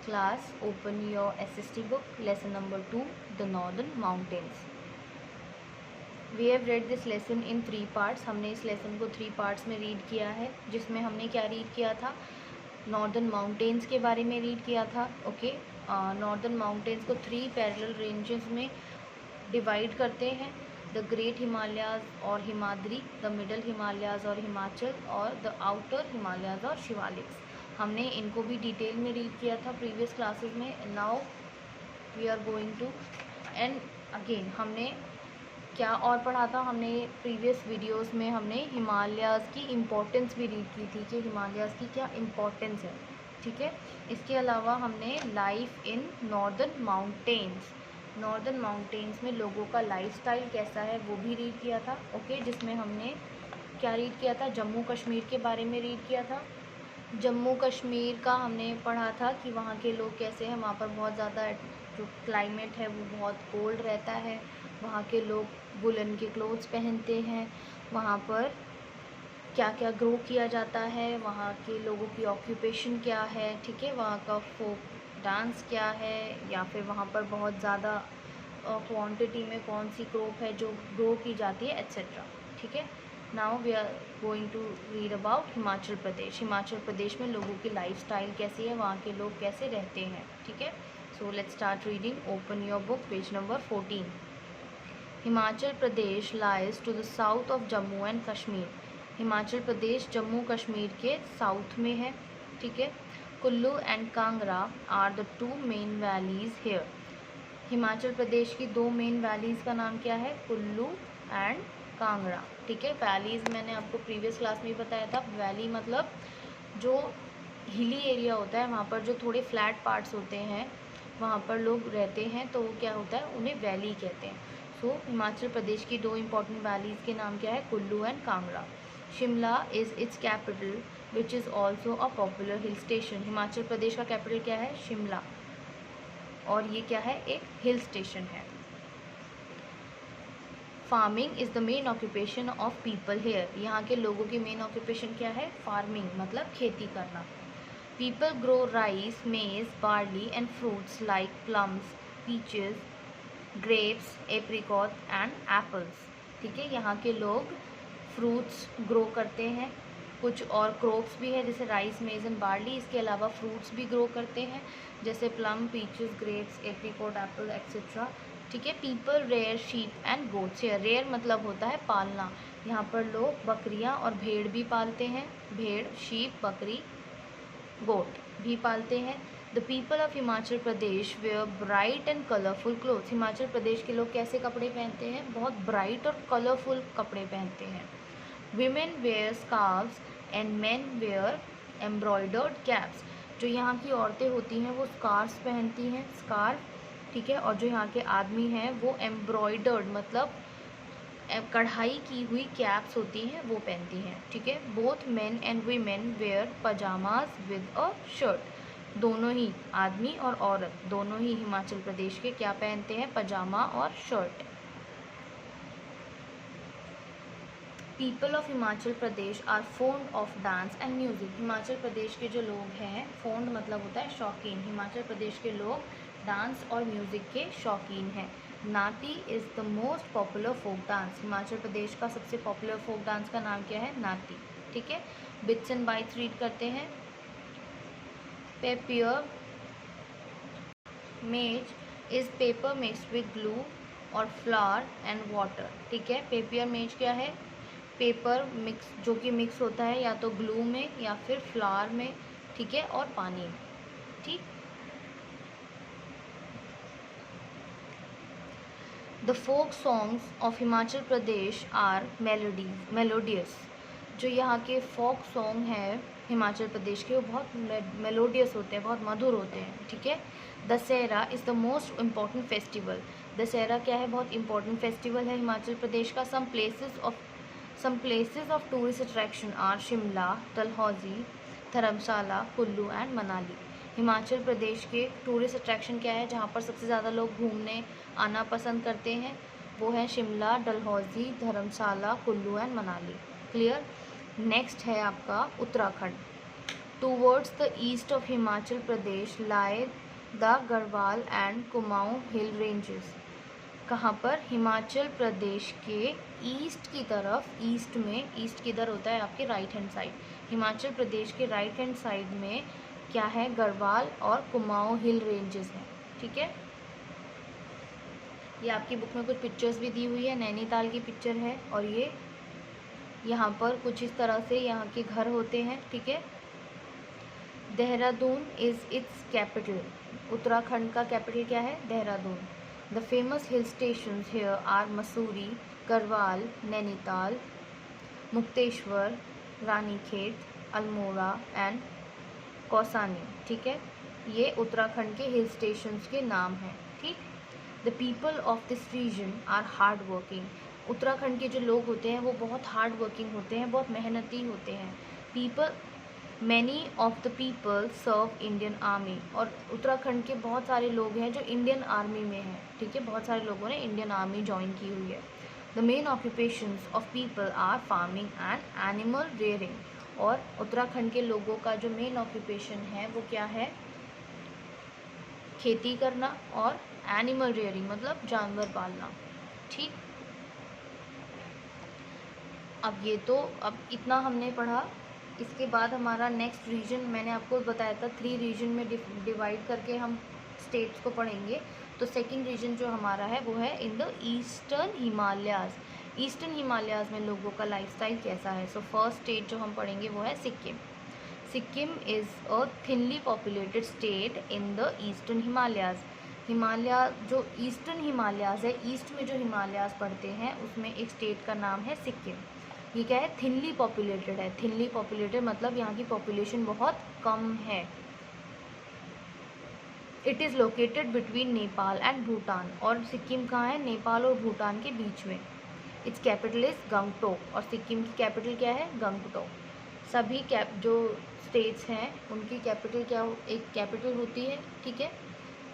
Class, open your SST book, lesson number 2, the Northern Mountains. We have read this lesson in 3 parts. हमने इस lesson को 3 parts में read किया है, जिसमें हमने क्या रीड किया था, नॉर्दर्न माउंटेन्स के बारे में रीड किया था. ओके, नॉर्दर्न माउंटेन्स को 3 पैरेलल रेंजेस में डिवाइड करते हैं, द ग्रेट हिमालयाज़ और हिमाद्री, द मिडल हिमालयाज़ और हिमाचल, और द आउटर हिमालयाज़ और शिवालिक्स. हमने इनको भी डिटेल में रीड किया था प्रीवियस क्लासेस में. Now we are going to and again हमने क्या और पढ़ा था. हमने प्रीवियस वीडियोस में हमने हिमालयाज़ की इम्पोर्टेंस भी रीड की थी कि हिमालयाज़ की क्या इम्पोर्टेंस है. ठीक है, इसके अलावा हमने life in northern mountains, northern mountains में लोगों का लाइफस्टाइल कैसा है वो भी रीड किया था. ओके, जिसमें हमने क्या रीड किया था, जम्मू कश्मीर के बारे में रीड किया था. जम्मू कश्मीर का हमने पढ़ा था कि वहाँ के लोग कैसे हैं. वहाँ पर बहुत ज़्यादा जो क्लाइमेट है वो बहुत कोल्ड रहता है. वहाँ के लोग वुलन के क्लोथ्स पहनते हैं. वहाँ पर क्या क्या ग्रो किया जाता है, वहाँ के लोगों की ऑक्यूपेशन क्या है. ठीक है, वहाँ का फोक डांस क्या है, या फिर वहाँ पर बहुत ज़्यादा क्वांटिटी में कौन सी क्रॉप है जो ग्रो की जाती है, एट्सेट्रा. ठीक है, now we are going to read about Himachal Pradesh. Himachal Pradesh में लोगों की लाइफस्टाइल कैसी है, वहाँ के लोग कैसे रहते हैं. ठीक है, so let's start reading. Open your book, page number 14. Himachal Pradesh lies to the south of Jammu and Kashmir. Himachal Pradesh Jammu Kashmir के साउथ में है. ठीक है, Kullu and Kangra are the 2 main valleys here. Himachal Pradesh की 2 मेन वैलीज़ का नाम क्या है, कुल्लू एंड कांगड़ा. ठीक है, वैलीज़ मैंने आपको प्रीवियस क्लास में ही बताया था. वैली मतलब जो हिली एरिया होता है, वहाँ पर जो थोड़े फ्लैट पार्ट्स होते हैं वहाँ पर लोग रहते हैं, तो वो क्या होता है, उन्हें वैली कहते हैं. सो हिमाचल प्रदेश की 2 इम्पॉर्टेंट वैलीज़ के नाम क्या है, Kullu and Kangra. Shimla is its capital which is also a popular hill station. Himachal Pradesh का कैपिटल क्या है, शिमला, और ये क्या है, एक हिल स्टेशन है. Farming is the main occupation of people here. यहाँ के लोगों की मेन ऑक्यूपेशन क्या है, फार्मिंग मतलब खेती करना. पीपल ग्रो राइस, मेज, barley and fruits like plums, peaches, grapes, apricot and apples. ठीक है, यहाँ के लोग फ्रूट्स ग्रो करते हैं, कुछ और क्रॉप्स भी है जैसे राइस, मेज एंड बार्ली. इसके अलावा फ्रूट्स भी ग्रो करते हैं जैसे plum, peaches, grapes, apricot, apple etcetera. ठीक है, people rear sheep and goats. Rear मतलब होता है पालना. यहाँ पर लोग बकरियाँ और भेड़ भी पालते हैं. भेड़, शीप, बकरी, गोट भी पालते हैं. The people of Himachal Pradesh wear bright and colourful clothes. Himachal Pradesh के लोग कैसे कपड़े पहनते हैं, बहुत ब्राइट और कलरफुल कपड़े पहनते हैं. Women wear scarfs and men wear embroidered caps. जो यहाँ की औरतें होती हैं वो स्कार्फ्स पहनती हैं, स्कार्फ. ठीक है, और जो यहाँ के आदमी हैं वो एम्ब्रॉयडर्ड मतलब कढ़ाई की हुई कैप्स होती हैं वो पहनती हैं. ठीक है, both men and women wear pyjamas with a shirt. दोनों ही आदमी और औरत दोनों ही हिमाचल प्रदेश के क्या पहनते हैं, पजामा और shirt. People of Himachal Pradesh are fond of dance and music. Himachal Pradesh के जो लोग हैं, फोन्ड मतलब होता है शौकीन. हिमाचल प्रदेश के लोग डांस और म्यूज़िक के शौकीन हैं. Nati is the most popular folk dance. Himachal Pradesh का सबसे पॉपुलर फोक डांस का नाम क्या है, नाटी. ठीक है, बिट्स एंड बाइट्स रीड करते हैं. पेपर मेज is paper mixed with glue और फ्लावर एंड वाटर. ठीक है, पेपर मेज क्या है, पेपर मिक्स जो कि मिक्स होता है या तो ग्लू में या फिर फ्लावर में. ठीक है, और पानी में. ठीक, the folk songs of Himachal Pradesh are melodious. जो यहाँ के फोक सॉन्ग हैं हिमाचल प्रदेश के वो बहुत मेलोडियस होते हैं, बहुत मधुर होते हैं. ठीक है, Dussehra is the most important festival. Dussehra क्या है, बहुत इंपॉर्टेंट फेस्टिवल है हिमाचल प्रदेश का. Some places of tourist attraction are Shimla, Dalhousie, Dharamshala, Kullu and Manali. Himachal Pradesh के टूरिस्ट अट्रैक्शन क्या है, जहाँ पर सबसे ज़्यादा लोग घूमने आना पसंद करते हैं, वो है Shimla, Dalhousie, Dharamshala, Kullu and Manali. Clear. Next है आपका Uttarakhand. Towards the east of Himachal Pradesh lie the Garhwal and Kumaon hill ranges. कहाँ पर? हिमाचल प्रदेश के ईस्ट की तरफ, ईस्ट में, ईस्ट किधर होता है आपके right hand side, Himachal Pradesh के राइट हैंड साइड में क्या है? गढ़वाल और कुमाऊं हिल रेंजेस हैं। ठीक है, ये आपकी बुक में कुछ पिक्चर्स भी दी हुई है, नैनीताल की पिक्चर है और ये यहाँ पर कुछ इस तरह से यहाँ के घर होते हैं। ठीक है, Dehradun is its capital. Uttarakhand का कैपिटल क्या है? Dehradun. The famous hill stations here are Mussoorie, Garhwal, Nainital, Mukteshwar, Ranikhet, Almora and Kausani. ठीक है, ये उत्तराखंड के हिल स्टेशंस के नाम हैं। ठीक, the people of this region are hard working. Uttarakhand के जो लोग होते हैं वो बहुत हार्ड वर्किंग होते हैं, बहुत मेहनती होते हैं। People, many of the people serve Indian army. और उत्तराखंड के बहुत सारे लोग हैं जो इंडियन आर्मी में हैं। ठीक है, बहुत सारे लोगों ने इंडियन आर्मी ज्वाइन की हुई है। The main occupations of people are farming and animal rearing. और उत्तराखंड के लोगों का जो मेन ऑक्यूपेशन है वो क्या है? खेती करना और एनिमल रेयरिंग मतलब जानवर पालना। ठीक, अब इतना हमने पढ़ा। इसके बाद हमारा नेक्स्ट रीजन, मैंने आपको बताया था 3 रीजन में डिवाइड करके हम स्टेट्स को पढ़ेंगे। तो सेकंड रीजन जो हमारा है वो है in the eastern Himalayas. Eastern Himalayas में लोगों का लाइफस्टाइल कैसा है? सो फर्स्ट स्टेट जो हम पढ़ेंगे वो है Sikkim. Sikkim is a thinly populated state in the eastern Himalayas. Himalaya जो ईस्टर्न हिमालयाज़ है, ईस्ट में जो हिमालयाज़ पड़ते हैं उसमें एक स्टेट का नाम है सिक्किम। ये क्या है? थिनली पॉपुलेटेड है। थिनली पॉपुलेटेड मतलब यहाँ की पॉपुलेशन बहुत कम है। It is located between Nepal and Bhutan. और सिक्किम कहाँ है? नेपाल और भूटान के बीच में। It's capital is Gangtok. और सिक्किम की कैपिटल क्या है? गंगटोक। सभी जो स्टेट्स हैं उनकी कैपिटल क्या एक कैपिटल होती है। ठीक है,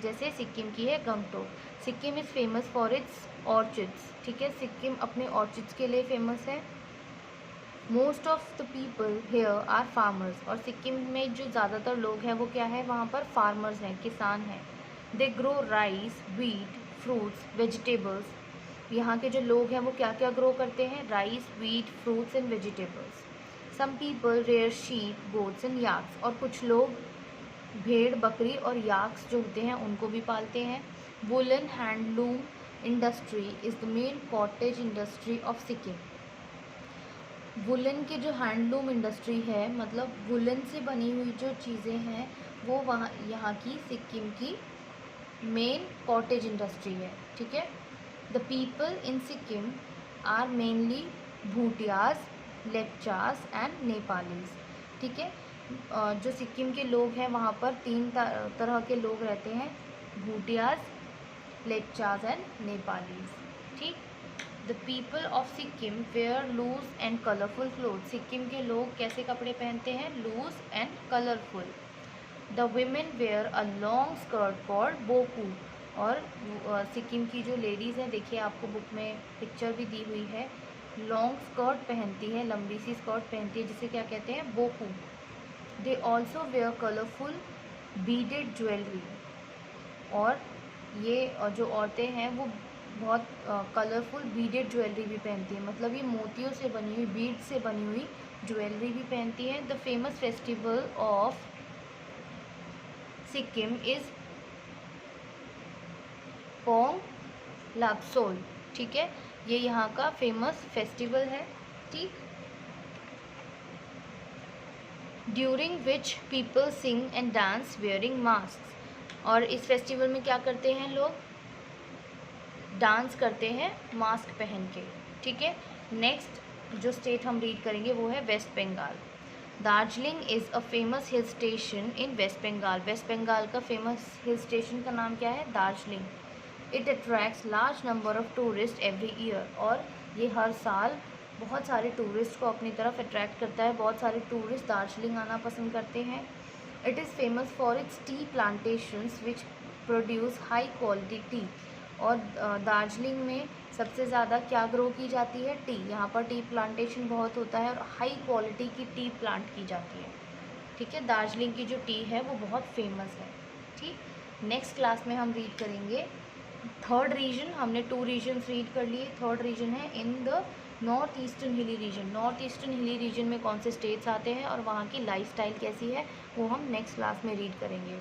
जैसे सिक्किम की है Gangtok. Sikkim is famous for its orchids. ठीक है, सिक्किम अपने ऑर्चिड्स के लिए फेमस है। Most of the people here are farmers. और सिक्किम में जो ज़्यादातर लोग हैं वो क्या है? वहाँ पर फार्मर्स हैं, किसान हैं। They grow rice, wheat, fruits, vegetables. यहाँ के जो लोग हैं वो क्या क्या ग्रो करते हैं? Rice, wheat, fruits and vegetables. Some people rear sheep, goats and yaks. और कुछ लोग भेड़, बकरी और याक्स जो होते हैं उनको भी पालते हैं। Woollen handloom industry is the main cottage industry of Sikkim. Woollen की जो हैंडलूम इंडस्ट्री है, मतलब वुलन से बनी हुई जो चीज़ें हैं वो वहाँ यहाँ की सिक्किम की मेन कॉटेज इंडस्ट्री है। ठीक है, the people in Sikkim are mainly Bhutias, Lepchas and Nepalese. ठीक है, जो सिक्किम के लोग हैं वहाँ पर 3 तरह के लोग रहते हैं, भूटियाज, लेप्चास एंड नेपालीज। ठीक, the people of Sikkim wear loose and colourful cloth. Sikkim के लोग कैसे कपड़े पहनते हैं? Loose and colourful. The women wear a long skirt called boku. और सिक्किम की जो लेडीज़ हैं, देखिए आपको बुक में पिक्चर भी दी हुई है, लॉन्ग स्कर्ट पहनती है, लंबी सी स्कर्ट पहनती है, जिसे क्या कहते हैं? Boku. They also wear colourful beaded jewellery. और ये जो औरतें हैं वो बहुत कलरफुल बीडेड ज्वेलरी भी पहनती है, मतलब ये मोतियों से बनी हुई, बीड से बनी हुई ज्वेलरी भी पहनती है। The famous festival of Sikkim is Pang Lhabsol. ठीक है, ये यहाँ का फेमस फेस्टिवल है। ठीक, during which people sing and dance wearing mask. और इस फेस्टिवल में क्या करते हैं लोग? डांस करते हैं मास्क पहन के। ठीक है, नेक्स्ट जो स्टेट हम रीड करेंगे वो है West Bengal. Darjeeling is a famous hill station in West Bengal. West Bengal का फेमस हिल स्टेशन का नाम क्या है? Darjeeling. It attracts large number of tourist every year. और ये हर साल बहुत सारे टूरिस्ट को अपनी तरफ अट्रैक्ट करता है, बहुत सारे टूरिस्ट दार्जिलिंग आना पसंद करते हैं। It is famous for it's T plantations which produce high quality T. और दार्जिलिंग में सबसे ज़्यादा क्या ग्रो की जाती है? टी। यहाँ पर टी प्लांटेशन बहुत होता है और हाई क्वालिटी की टी प्लांट की जाती है। ठीक है, दार्जिलिंग की जो टी है वो बहुत फेमस है। ठीक, नेक्स्ट क्लास में हम रीड करेंगे थर्ड रीजन। हमने 2 रीजन्स रीड कर लिए। थर्ड रीजन है in the north eastern hilly region. North eastern hilly region में कौन से स्टेट्स आते हैं और वहाँ की लाइफस्टाइल कैसी है, वो हम नेक्स्ट क्लास में रीड करेंगे।